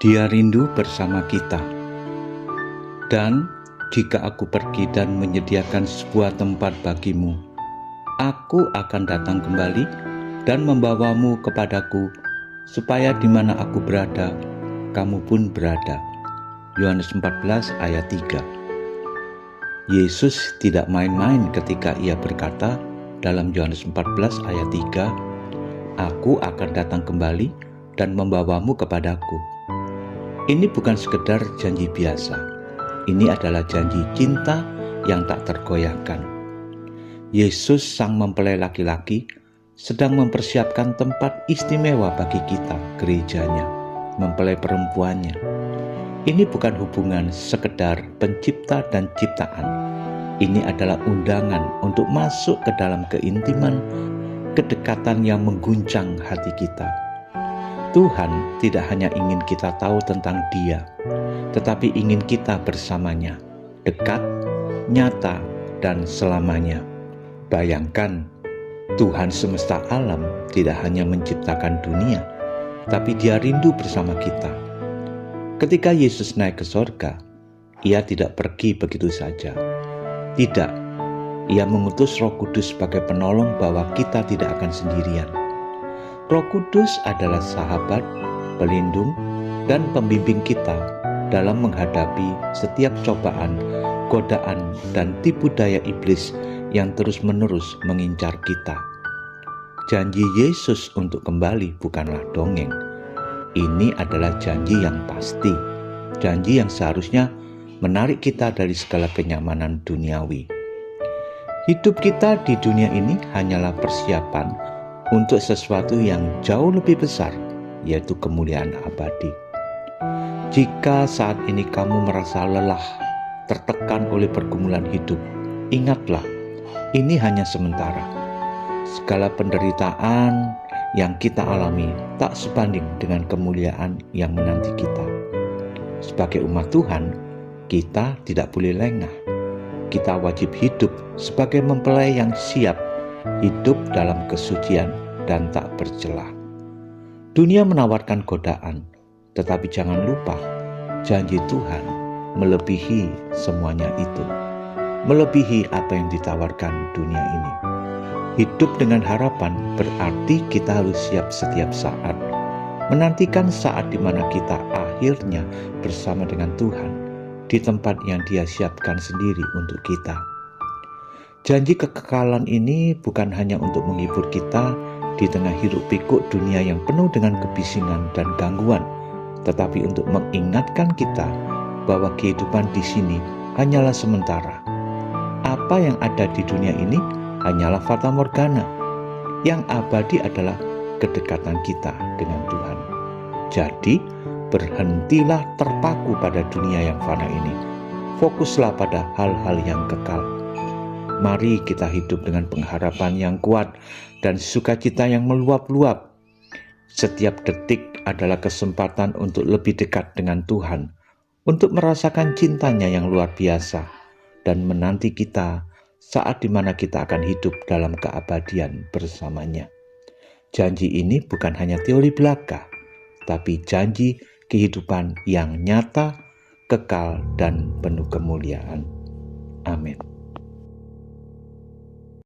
Dia rindu bersama kita. Dan jika aku pergi dan menyediakan sebuah tempat bagimu, aku akan datang kembali dan membawamu kepadaku, supaya di mana aku berada, kamu pun berada. Yohanes 14 ayat 3. Yesus tidak main-main ketika ia berkata dalam Yohanes 14 ayat 3, "Aku akan datang kembali dan membawamu kepadaku." Ini bukan sekedar janji biasa. Ini adalah janji cinta yang tak tergoyahkan. Yesus sang mempelai laki-laki sedang mempersiapkan tempat istimewa bagi kita, gerejanya, mempelai perempuannya. Ini bukan hubungan sekedar pencipta dan ciptaan. Ini adalah undangan untuk masuk ke dalam keintiman, kedekatan yang mengguncang hati kita. Tuhan tidak hanya ingin kita tahu tentang Dia, tetapi ingin kita bersamanya, dekat, nyata, dan selamanya. Bayangkan, Tuhan semesta alam tidak hanya menciptakan dunia, tapi Dia rindu bersama kita. Ketika Yesus naik ke sorga, Ia tidak pergi begitu saja. Tidak, Ia mengutus Roh Kudus sebagai penolong bahwa kita tidak akan sendirian. Roh Kudus adalah sahabat, pelindung, dan pembimbing kita dalam menghadapi setiap cobaan, godaan, dan tipu daya iblis yang terus-menerus mengincar kita. Janji Yesus untuk kembali bukanlah dongeng. Ini adalah janji yang pasti, janji yang seharusnya menarik kita dari segala kenyamanan duniawi. Hidup kita di dunia ini hanyalah persiapan untuk sesuatu yang jauh lebih besar, yaitu kemuliaan abadi. Jika saat ini kamu merasa lelah, tertekan oleh pergumulan hidup, ingatlah, ini hanya sementara. Segala penderitaan yang kita alami tak sebanding dengan kemuliaan yang menanti kita. Sebagai umat Tuhan, kita tidak boleh lengah. Kita wajib hidup sebagai mempelai yang siap, hidup dalam kesucian dan tak bercelah. Dunia menawarkan godaan, tetapi jangan lupa, janji Tuhan melebihi semuanya itu, melebihi apa yang ditawarkan dunia ini. Hidup dengan harapan berarti kita harus siap setiap saat, menantikan saat di mana kita akhirnya bersama dengan Tuhan di tempat yang Dia siapkan sendiri untuk kita. Janji kekekalan ini bukan hanya untuk menghibur kita di tengah hiruk pikuk dunia yang penuh dengan kebisingan dan gangguan, tetapi untuk mengingatkan kita bahwa kehidupan di sini hanyalah sementara. Apa yang ada di dunia ini hanyalah fata morgana. Yang abadi adalah kedekatan kita dengan Tuhan. Jadi, berhentilah terpaku pada dunia yang fana ini. Fokuslah pada hal-hal yang kekal. Mari kita hidup dengan pengharapan yang kuat dan sukacita yang meluap-luap. Setiap detik adalah kesempatan untuk lebih dekat dengan Tuhan, untuk merasakan cintanya yang luar biasa, dan menanti kita saat dimana kita akan hidup dalam keabadian bersamanya. Janji ini bukan hanya teori belaka, tapi janji kehidupan yang nyata, kekal, dan penuh kemuliaan. Amin.